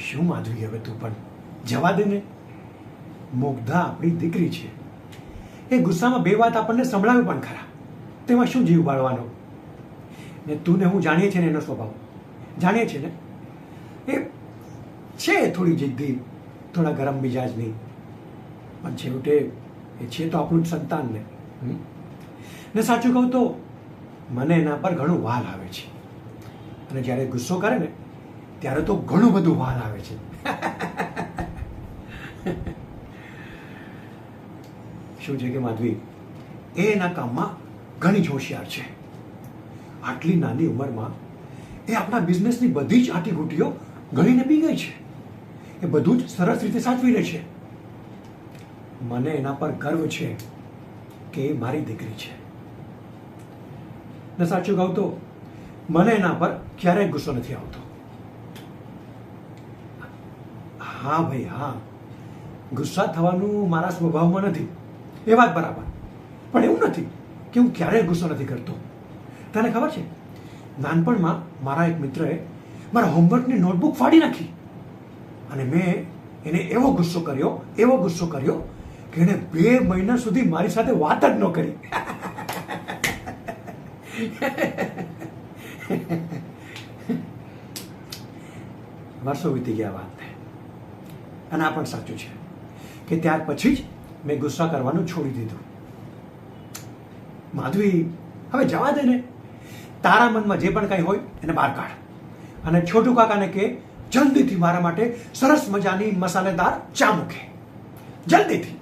શું માધવી, હવે તું પણ જવા દે ને. મુગ્ધા આપણી દીકરી છે. એ ગુસ્સામાં બે વાત આપણને સંભળાવે પણ ખરા, તેમાં શું જીવ બાળવાનો. ને તું ને હું જાણીએ છીએ ને એનો સ્વભાવ, જાણીએ છીએ ને. એ છે થોડી જિદ્દી, થોડા ગરમ મિજાજની, પણ છેવટે એ છે તો આપણું જ સંતાન ને. ને સાચું કહું તો મને એના પર ઘણું વાલ આવે છે, અને જ્યારે ગુસ્સો કરે ને ત્યારે તો ઘણું બધું વાલ આવે છે. શું છે કે માધવી, એ એના કામમાં ઘણી જ હોશિયાર છે. આટલી નાની ઉંમરમાં એ આપણા બિઝનેસની બધી જ આંટીઘૂંટીઓ ગળીને પી ગઈ છે. એ બધું જ સરસ રીતે સાચવી લે છે. મને એના પર ગર્વ છે કે એ મારી દીકરી છે. ને સાચું કહું તો મને એના પર ક્યારેય ગુસ્સો નથી આવતો. હા ભાઈ હા, ગુસ્સા થવાનું મારા સ્વભાવમાં નથી, એ વાત બરાબર, પણ એવું નથી કે હું ક્યારેય ગુસ્સો નથી કરતો. તને ખબર છે, નાનપણમાં મારા એક મિત્રએ મારા હોમવર્કની નોટબુક ફાડી નાખી, અને મેં એને એવો ગુસ્સો કર્યો કે એણે 2 મહિના સુધી મારી સાથે વાત જ ન કરી. વર્ષો વીતી ગયા વાતને, અને આ પણ સાચું છે કે ત્યાર પછી જ મેં ગુસ્સા કરવાનું છોડી દીધું. માધવી, હવે જવા દે ને. તારા મનમાં જે પણ કંઈ હોય એને બહાર કાઢ, અને છોટુ કાકાને કે જલ્દીથી મારા માટે સરસ મજાની મસાલેદાર ચા મૂકે, જલ્દીથી.